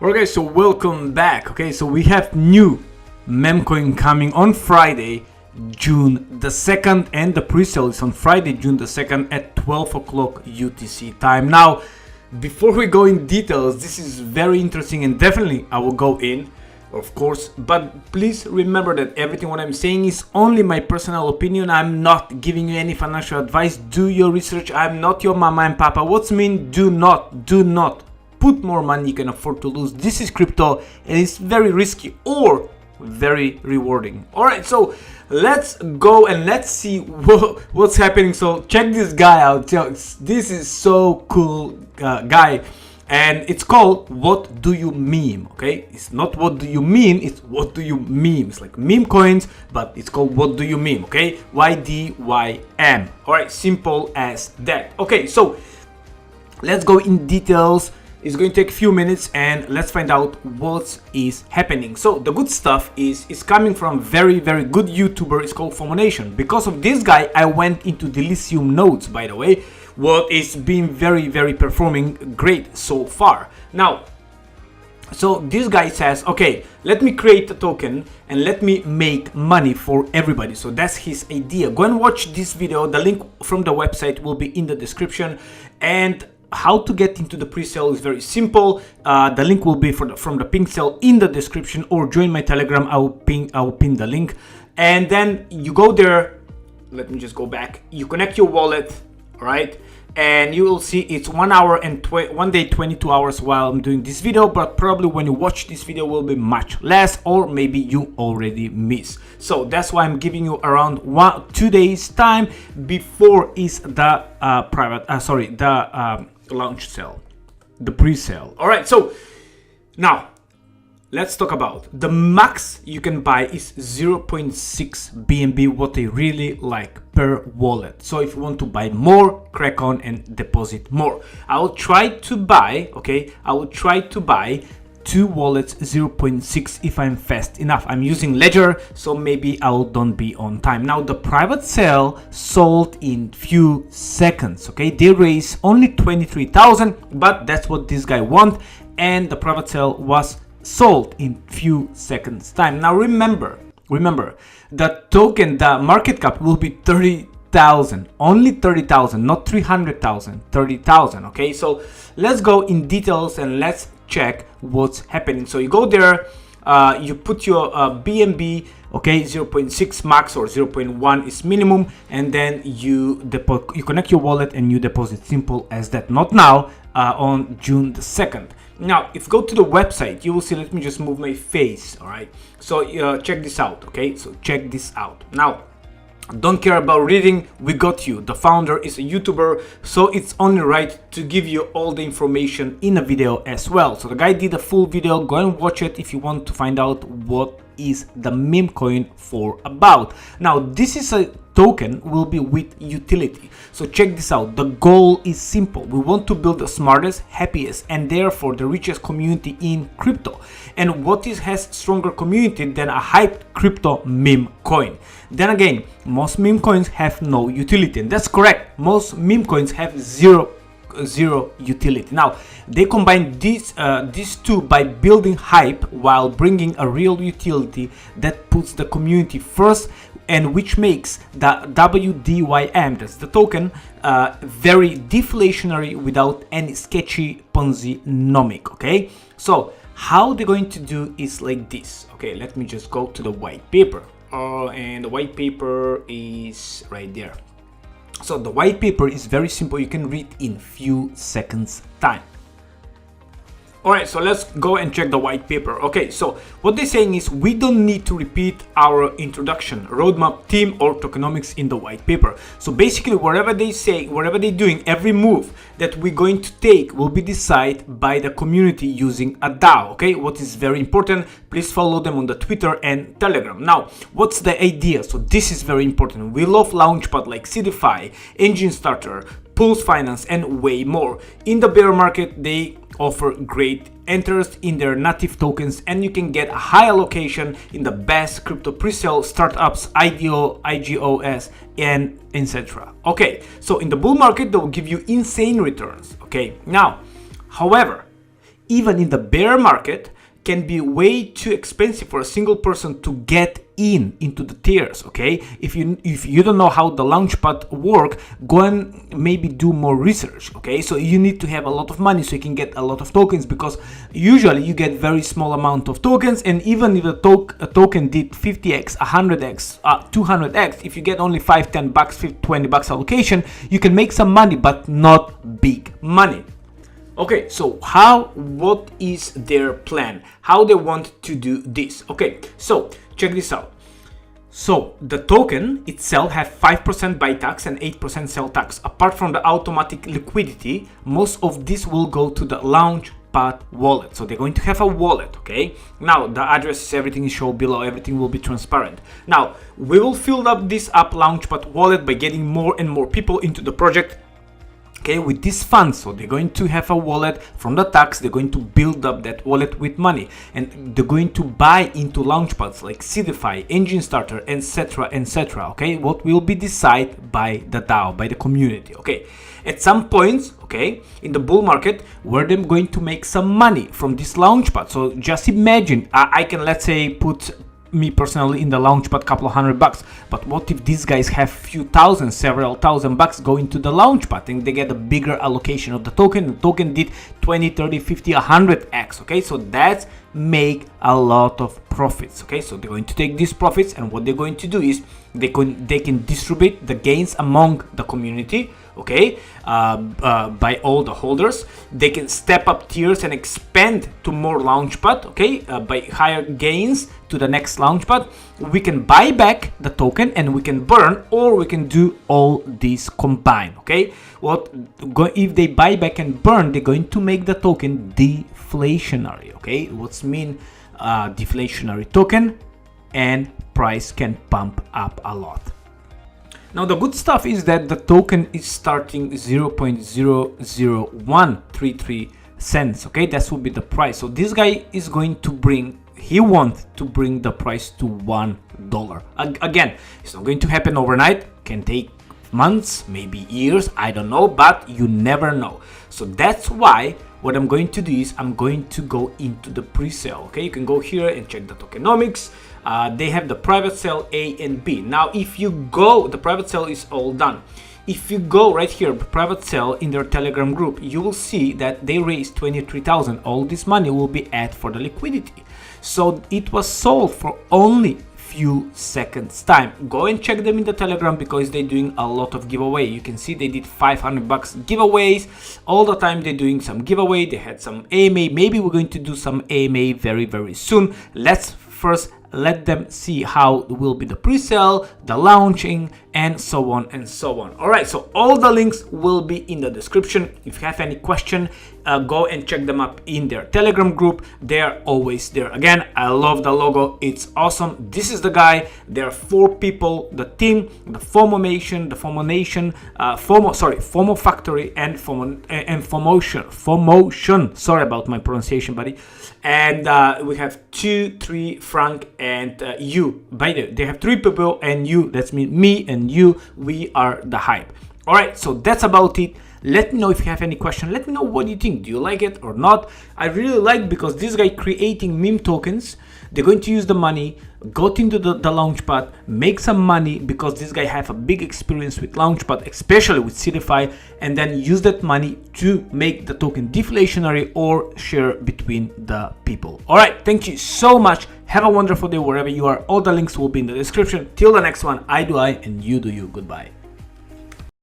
Okay, so welcome back. Okay, so we have new memcoin coming on Friday, June the 2nd, and the pre-sale is on Friday, June the 2nd at 12 o'clock UTC time. Now, before we go in details, this is very interesting and definitely I will go in, of course, but please remember that everything what I'm saying is only my personal opinion. I'm not giving you any financial advice. Do your research. I'm not your mama and papa. What's mean? Do not put more money you can afford to lose. This is crypto and it's very risky or very rewarding. All right, so let's go and let's see what's happening. So check this guy out. This is so cool guy, and it's called What Do You Meme? Okay, it's not what do you mean, it's what do you meme. It's like meme coins, but it's called What Do You Meme? Okay, YDYM. All right, simple as that. Okay, so let's go in details. It's going to take a few minutes and let's find out what is happening. So the good stuff is coming from very good YouTuber. It's called FOMONation. Because of this guy, I went into Delicium nodes, by the way, what is being very performing great so far. Now, so this guy says, okay, let me create a token and let me make money for everybody. So that's his idea. Go and watch this video. The link from the website will be in the description, and how to get into the pre-sale is very simple. The link will be from the pink cell in the description, or join my Telegram. I will pin the link, and then you go there. Let me just go back. You connect your wallet, all right, and you will see it's 1 hour and 1 day 22 hours while I'm doing this video, but probably when you watch this video will be much less, or maybe you already miss. So that's why I'm giving you around 2 days time before is the launch sale, the pre-sale. All right, so now let's talk about the max you can buy is 0.6 BNB, what they really like per wallet. So if you want to buy more, crack on and deposit more. I will try to buy, okay, I will try to buy 2 wallets 0.6 if I'm fast enough. I'm using Ledger, so maybe I will don't be on time. Now the private sale sold in few seconds. Okay, they raised only 23,000, but that's what this guy want, and the private sale was sold in few seconds time. Now remember the token, the market cap will be 30,000, only 30,000, not 300,000, 30,000. Okay, so let's go in details and let's check what's happening. So you go there, you put your BNB, okay, 0.6 max or 0.1 is minimum, and then you connect your wallet and you deposit. Simple as that. Not now, on June the 2nd. Now, if you go to the website, you will see, let me just move my face, all right? So check this out, okay? So check this out. Now, don't care about reading, we got you. The founder is a YouTuber, so it's only right to give you all the information in a video as well. So the guy did a full video. Go and watch it if you want to find out what is the meme coin for about. Now, this is a token will be with utility. So check this out. The goal is simple. We want to build the smartest, happiest, and therefore the richest community in crypto. And what has stronger community than a hyped crypto meme coin? Then again, most meme coins have no utility, and that's correct. Most meme coins have zero utility. Now they combine these two by building hype while bringing a real utility that puts the community first, and which makes the WDYM, that's the token, very deflationary without any sketchy Ponzi nomic. Okay, so how they're going to do is like this. Okay, let me just go to the white paper, and the white paper is right there. So the white paper is very simple. You can read in few seconds time. Alright, so let's go and check the white paper. Okay, so what they're saying is we don't need to repeat our introduction, roadmap, team, or tokenomics in the white paper. So basically, whatever they say, whatever they're doing, every move that we're going to take will be decided by the community using a DAO. Okay, what is very important, please follow them on the Twitter and Telegram. Now, what's the idea? So this is very important. We love Launchpad like CDFI, Engine Starter, Pulse Finance, and way more. In the bear market, they offer great interest in their native tokens, and you can get a high allocation in the best crypto pre-sale startups, IDO, IGOS, and etc. Okay, so in the bull market, they will give you insane returns. Okay, now, however, even in the bear market, can be way too expensive for a single person to get into the tiers. Okay, if you don't know how the Launchpad work, go and maybe do more research. Okay, so you need to have a lot of money so you can get a lot of tokens, because usually you get very small amount of tokens, and even if a token did 50x, 100x, 200x, if you get only 5, 10 bucks, 20 bucks allocation, you can make some money, but not big money. Okay, so what is their plan? How they want to do this? Okay, so check this out. So the token itself have 5% buy tax and 8% sell tax. Apart from the automatic liquidity, most of this will go to the Launchpad wallet. So they're going to have a wallet, okay? Now the addresses, everything is shown below, everything will be transparent. Now we will fill up this Launchpad wallet by getting more and more people into the project. Okay, with these funds, so they're going to have a wallet from the tax, they're going to build up that wallet with money, and they're going to buy into Launchpads like Seedify, Engine Starter, etc, etc. Okay, what will be decided by the DAO, by the community. Okay, at some points, okay, in the bull market, where they're going to make some money from this Launchpad. So just imagine, I can, let's say, put me personally in the Launchpad couple of $100, but what if these guys have few thousand, several thousand bucks going to the Launchpad and they get a bigger allocation of the token did 20, 30, 50, 100x. Okay, so that's make a lot of profits. Okay, so they're going to take these profits, and what they're going to do is they can distribute the gains among the community. Okay, by all the holders. They can step up tiers and expand to more Launchpad. Okay, by higher gains to the next Launchpad. We can buy back the token and we can burn, or we can do all these combined. Okay, if they buy back and burn, they're going to make the token deflationary. Okay, what's mean deflationary token, and price can pump up a lot. Now the good stuff is that the token is starting 0.00133 cents. Okay, that will be the price. So this guy is going to bring, he wants to bring the price to $1. Again, it's not going to happen overnight, can take months, maybe years, I don't know, but you never know. So that's why what I'm going to do is I'm going to go into the pre-sale. Okay, you can go here and check the tokenomics. They have the private sale A and B. Now if you go, the private sale is all done. If you go right here, private sale, in their Telegram group, you will see that they raised 23,000. All this money will be added for the liquidity. So it was sold for only few seconds time. Go and check them in the Telegram, because they're doing a lot of giveaway. You can see they did 500 bucks giveaways all the time. They're doing some giveaway. They had some AMA. Maybe we're going to do some AMA very soon. Let's first let them see how will be the pre-sale, the launching, and so on and so on. All right, so all the links will be in the description. If you have any question, go and check them up in their Telegram group. They're always there. Again, I love the logo, it's awesome. This is the guy. There are 4 people, the team, the FOMO Nation, FOMO Factory, and FOMOtion. Sorry about my pronunciation, buddy. And we have 2, 3, Frank, and you. By the way, they have 3 people, and you, that's me and you, we are the hype. All right, so that's about it. Let me know if you have any question. Let me know what you think. Do you like it or not? I really like, because this guy creating meme tokens, they're going to use the money, got into the Launchpad, make some money, because this guy have a big experience with Launchpad, especially with Seedify, and then use that money to make the token deflationary or share between the people. All right, thank you so much. Have a wonderful day wherever you are. All the links will be in the description. Till the next one, I do I and you do you. Goodbye.